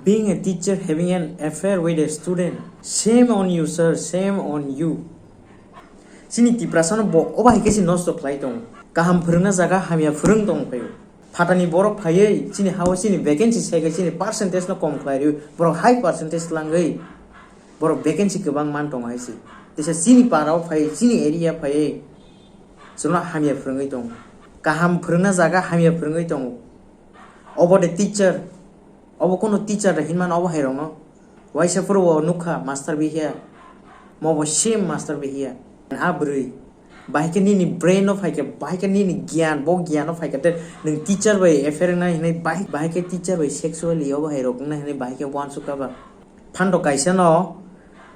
Being a teacher having an affair with a student, shame on you, sir, shame on you. Sini Tiprasa no bo oba hikesi nosto klai tong. Kaham phurungna jaga hamia phurung tong phayo. Phatani borok phayei sini hawa sini vacancy sega sini percentage no kom khlai ryu. Borok high percentage langai. Borok vacancy kebang man tong haisi. Tesa sini parao phai sini area phayei. Sona hamia phurungai tong. Kaham phurungna jaga hamia phurungai tong. Obo the teacher. Obo kono teacher da hinman obo hairong no. Waisa furo nukha master be here. Mo shame master be here. Abri bahkan ni brain of haike bahkan ni gyan of haike te nung teacher by affair na hinai bahkan teacher by sexually obo hairok na hinai bahkan wan suka ba phando kaisa no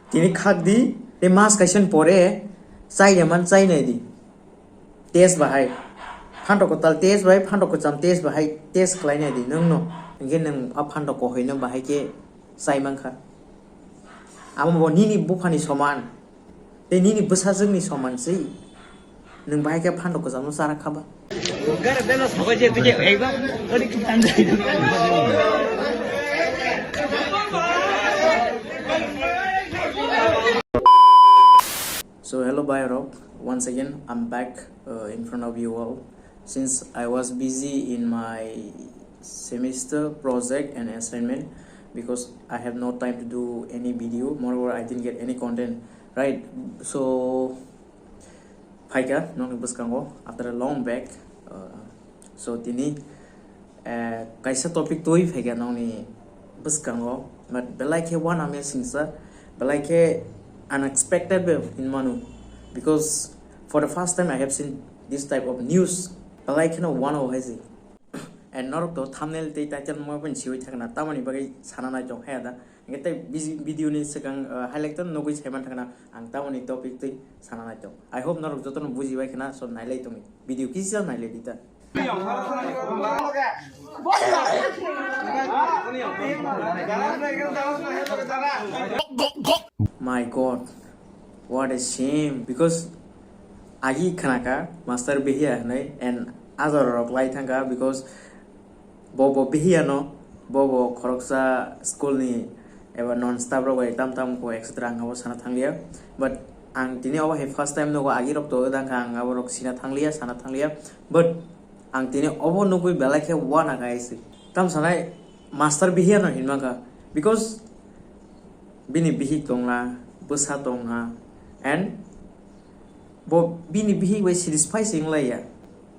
tini khak di te mas kaisen pore chai yaman chai nai di test bahai phando ko tal test bahai phando ko cham test bahai test klai nai di nung no ngen nung a phando ko hoina bahai ke chai mangkha amo ni bufani soman Ini besar ni soman sih, neng baik ya pandok ke sana sarah kaba. So hello Bayarok, once again I'm back in front of you all. Since I was busy in my semester project and assignment because I have no time to do any video. Moreover, I didn't get any content. Right, so Paika, non buskango after a long back. So tini kaisa topic toi Paika noni buskango, but belike one amazing sir, belike unexpected in manu because for the first time I have seen this type of news. Belike no one of his and not to thumbnail te title mo pen siwi thakna tamani bagai sanana jong hada. Kita video ni sekarang highlight tu nunggu saya thakna ang tahu ni topik tu sana na jong. I hope narok joto no buji bai kena so nailai tu video kisah nailai dita. My God, what a shame because agi khanaka master behia nai and other rock lai thanga because bobo behia no bobo khoroksa school ni ever non-stop rogo tam ko extra ngawo sana thanglia but ang tini awa he first time no agi rok to dang ang ngawo rok sina thanglia sana thanglia but ang tini obo no koi bela ke wana guys tam sanai master behia no hinmaka because bini bihi tongla busa tonga and bo bini bihi we satisfy sing la ya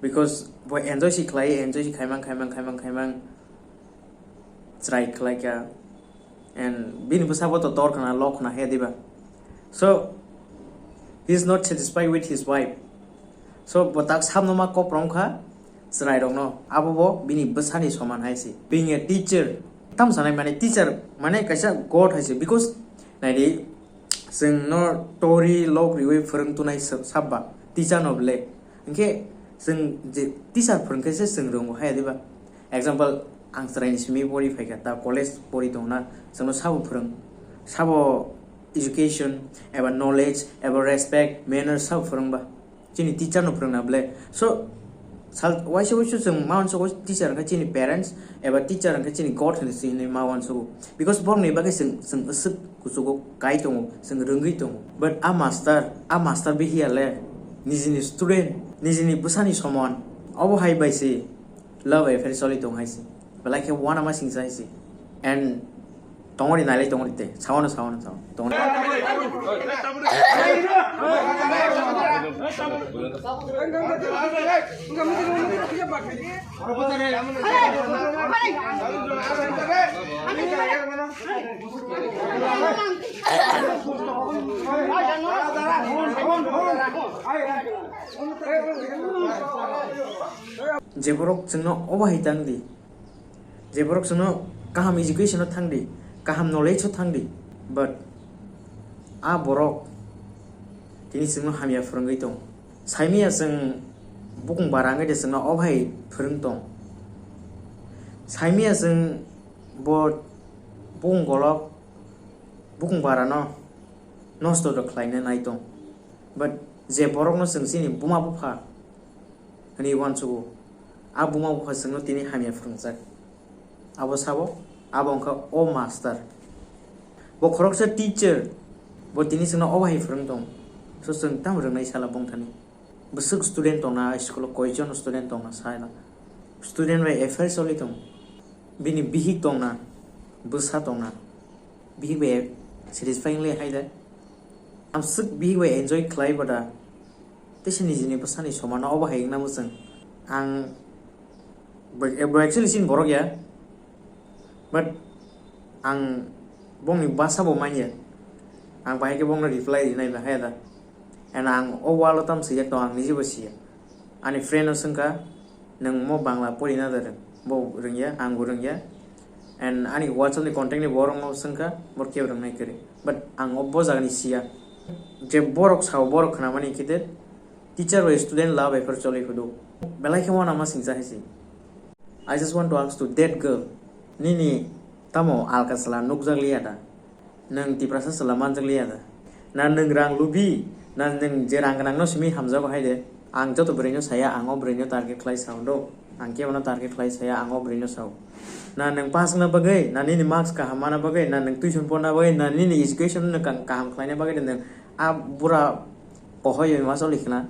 because bo enjoy si khaimang try like and being busabo to tork na lock na hediba so he's not satisfied with his wife so botak samno ma ko prongkha srai dong no abobo bini busani soman haisi being a teacher tam sanai mane teacher mane kaisa god haisi because nai sing no tori lok riwe phurung tu nai sabba teacher no ble engke sing teacher phurung kaisa sing rong hediba example ang serai nismi bori faika ta college bori tongna sano sabo phurung sabo education about knowledge about respect manners sabo phurung ba chini teacher no phurung na ble so sal waise sung mawan so teacher ka chini parents about teacher ka chini god hin ni mawan so because born ni ba ka sung usuk kusugo kai tong sung rungi tong but a master be here le nijini student nijini busani somon obo hai bai se love affair solid tong hai se but like one of my things I see and don't worry nailai don't worry te sawan don't jeborok jengno oba hitang di jeborok sono kaham education no thangdi kaham knowledge no thangdi but a borok tini singno hamia phurungai tong saimia sing bukung barangai de singno obhai phurung tong saimia sing bo bukung golok bukung barano nosto do klaina nai tong but jeborok no sing sini buma bupha ani wan chu a buma bupha singno tini hamia phurungjak abo sabo abo angka o master bo khorok sa teacher bo tini singna o bahai phurung tong so sung tam rnai sala bong thani busuk student tong na school koijon student tong na saila student bai affair soli tong bini bihik tong na busa tong na bihik bai satisfyingly haida am suk bihik bai enjoy khlai bada tisini jini pasani somana o bahai na musang ang actually sin borok ya but ang bong ni basa bo manya ang bahai ke bong na reply nai ba haida and ang o walo tam siya to ang niji basiya ani friend osangka nang mo bangla pori na dar bo rungya ang rungya and ani whatsapp ni contact ni borong osangka bor ke rung nai kare but ang obbo jagani siya je borok saw borok khana mani kite teacher or student love effort choli hudu belai ke mona ma singja hisi I just want to ask to that girl nini tamo alkasala nukjagli ada nang tiprasa salaman jagli ada na nang rang lubi na nang je rang nang no simi hamja bahai de ang joto breno saya ango breno target klai saudo ang ke ona target klai saya ango breno sau na nang pas na bagai na nini marks ka hamana bagai na nang tuition pona bagai na nini education na kan kaham klai na bagai nang a bura pohoy ma so likhna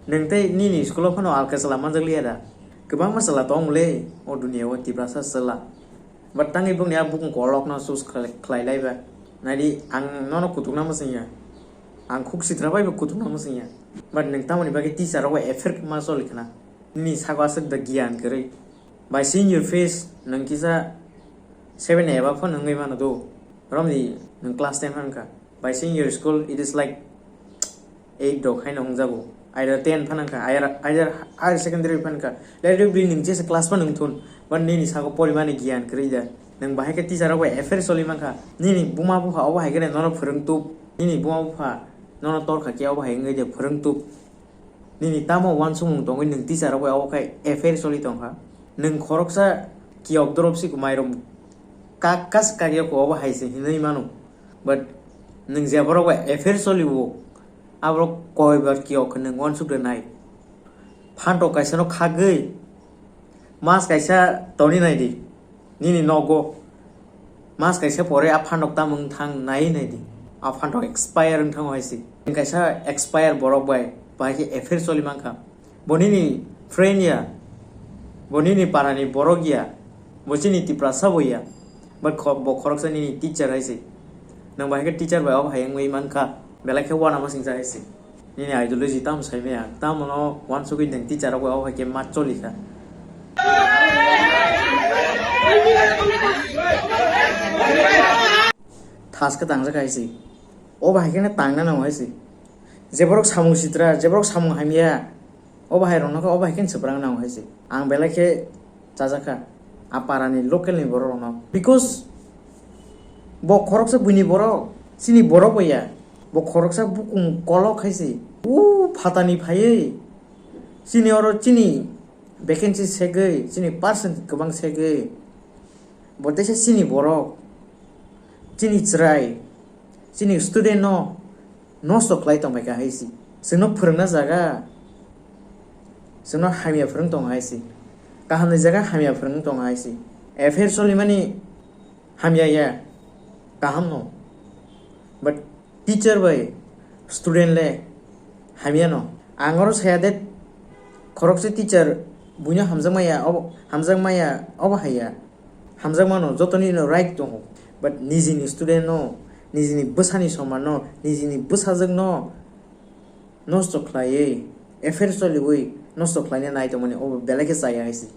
nang te nini school of no alkasala man jagli ada kebang masalah tong le o dunia wa tiprasa sela batang ibung ni abung kolok na sus klai lai ba nadi ang nono kutuk na masinya ang khuk sitra bai kutuk na masinya but nang tamani bagi teacher wa effort ma so likhna ni sagwasak da gyan kare by seeing your face nang kisa 7 eba phone ngai mana do romni nang class 10 hanka by seeing your school it is like 8 dog hai nong jago either 10 phanangka either higher secondary phanka let it be ning je class 1 nung thun ban ni sago porimani gyan krida nang bahai ka teacher wa affair soli manka ni buma bu ha wa hai gane nono phurung tu ni buma bu ha nono tor kha ke wa hai ngai de phurung tu ni tamo wan sung tong ning teacher wa wa kai affair soli tong ha nang khoroksa ki obdrop si kumairom kakas ka ge ko wa hai se hinai manu but nang jabro wa affair soli wo abro koi bar ki ok nang wan suk de nai phanto kaisa no khagei mas kaisa toni nai di ni nogo mas kaisa pore a phanok ta mung thang nai nai di a phanto expire ang thang hoisi kaisa expire borok bai bai ki affair soli mangkha bonini friend ya bonini parani borogia bosini tiprasa boya but bo khoroksa ni teacher haisi nang bai ka teacher bai ob hayang wei mangkha belai ke wana ma singja haisi ni ideology tam sai me tam no wan suki nang teacher bai ob ke mat choli kha thas ka tangja kaisi o bai ke na tangna na hoisi jeborok samung sitra jeborok samung hamia o bai rong na o bai ken sebrang na hoisi ang belai ke chajaka aparani local ni borok no because bo khoroksa buni borok sini borok boya bo khoroksa bukung kolok haisi phatani phai sini oro chini vacancy segei chini percent kobang segei botese sini borok chini chrai chini student no nosto klai tong mai ka haisi sino phurna jaga sino hamia phurung tong haisi kaham jaga hamia phurung tong haisi affair soli mani hamia ya kaham no but teacher by student le hamia no angoro saya det khorokse teacher bunya hamjamaya ob haya hamjamano jotoni no right to but nijini student no nijini busani somano nijini busajak no nosto khlai affair soli wi nosto khlai nai to mani ob belake chaya haisi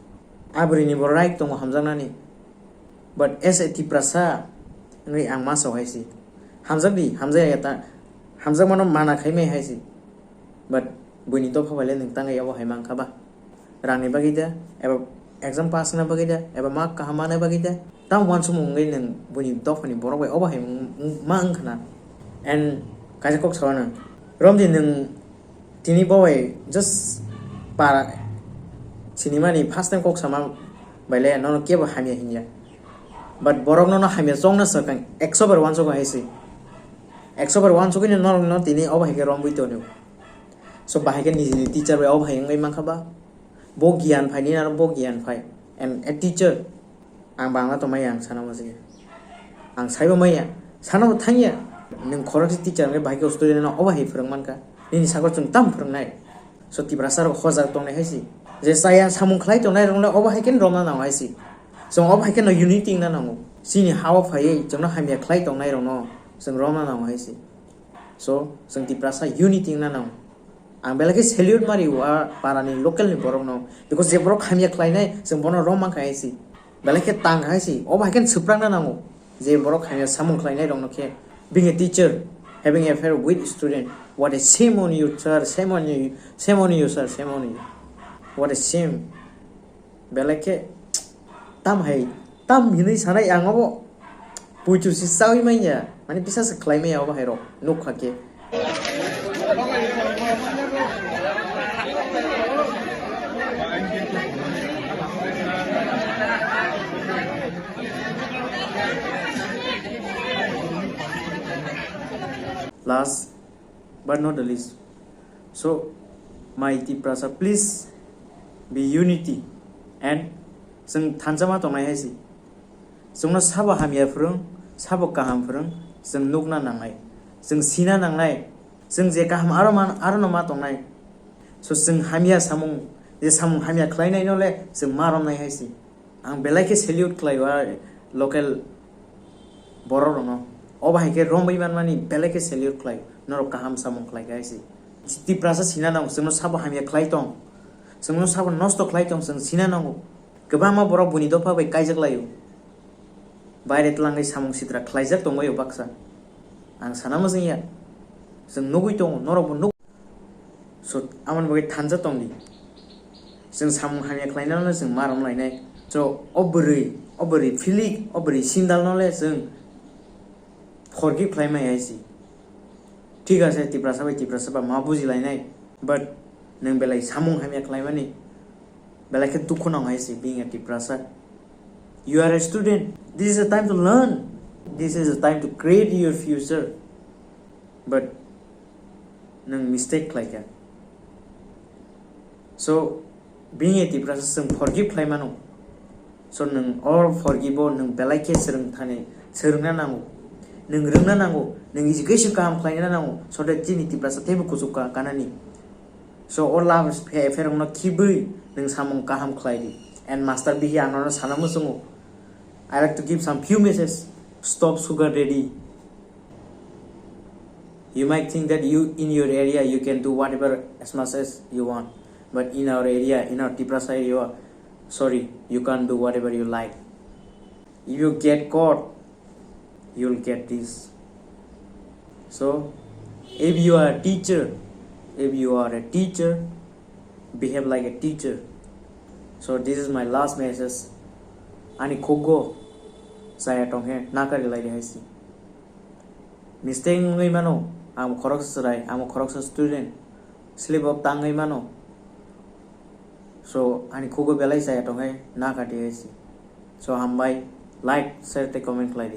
abrini bo right to hamjanani but as a tiprasa ngai ang maso haisi hamjabdi hamjaya ta hamjamano mana khaime haisi but buni to phawale ning tangai abo haimang khaba rangni bagida eba exam pass na bagida eba mark ka hamana bagida tam wan sumung ngai ning buni to phani borok bai abo haimang mang khana and kaja kok sawana romdi ning tini boy just para cinema ni first time kok sama baile no ke ba hamia hinya but borok no hamia song na sakang 100 so haisi 100 so kini no tini ob haike rombui to ne so bahai ni teacher bai ob haing ngai mang khaba bo gyan phai ni na bo gyan phai and a teacher आं बांला तो माया आं साना मजे आं साइबा माया साना थांया नों खरक teacher के भाई के student ना अबा हे फोरोंमान का नि सागर जों ताम फोरोंनाय सो तिप्रासा रो खजाक तंनाय हायसि जे साया सामुं खलाय तंनाय रंला अबा हायकेन रमना नाव हायसि जों अबा हायकेन यूनिटी ना नांगौ सिनि हावा फायै जोंना हामिया खलाय तंनाय रंनो जों रमना नाव हायसि सो जों तिप्रासा यूनिटी ना नाव आं बेलाके सेल्यूट मारि वा पारानि लोकल नि बरक नो बिकज जे बरक हामिया खलायनाय जों बनो रममा खायसि बेलाके तांग हायसि अबा हायकेन सुप्रांना नांगौ जे बरक हामिया सामुं खलायनाय रंनो के being a teacher having affair with student what a shame on you sir shame on you sir shame on you what a shame belake tam hai tam hinai sanai angabo puchu si sawi maya mani bisa se claim ya ba hairo nuk khake last but not the least so my Tiprasa please be unity and जों थानजामा दंनाय हायसि जोंना साबा हामिया फोरों साबा गाहाम फोरों जों नुगना नांनाय जों सिना नांनाय जों जे गाहाम आरो नमा दंनाय सो जों हामिया सामुं जे सामुं हामिया खलायनाय नले जों मारमनाय हायसि आं बेलाके सेल्यूट खलायवा लोकल बर' दङ अबा हायके रमबैमान मानि बेलाके सेल्यूट खलाय नर गाहाम सामुं खलाय हायसि तिप्रासा सिना नांगौ जोंनो साबा हामिया खलाय दं जोंनो साबा नस्त खलाय दं जों सिना नांगौ गोबां मा बर' बुनि दफा बाय कायजाक लायो बायरे तलांगै सामुं सिद्रा खलायजाक दंबायो बाक्सा आं साना मोजैया जों नगै दं नरबो नुग सो आमन बगै थानजा दंदि जों सामुं हामिया खलायनानै जों मारम लायनाय सो अबोरै फिलिक अबोरै सिन्दाल नले जों फरगिव खालायमाय हायसि ठीक आछे तिप्रासा बा मा बुजिलायनाय बाट नों बेलाय सामुं हामिया खलायमानि बेलाके दुखु नाव हायसि being a Tiprasa you are a student this is a time to learn this is a time to create your future but नों mistake खलायका so being a Tiprasa जों फरगिव खालायमानो so नों all forgive नों बेलाके सोलोंना नांगौ नों रोंना नांगौ नों education गाहाम खलायना नांगौ so that जोंनि Tiprasa तेबो कुजुका कानानि so all love फेर उना खिबै नों सामुं गाहाम खलायदि and master bihi आंनाव साना मोसङो I like to give some few messages stop sugar daddy you might think that you in your area you can do whatever as much as you want but in our area in our Tiprasa area sorry you can't do whatever you like if you get caught you'll get this so if you are a teacher behave like a teacher so this is my last message ani khogo saya tonghe nakar lai haisi mistake ngai mano am khorok student slip of tangai mano so ani khogo belai saya tonghe nakar haisi so hambai like share te comment lai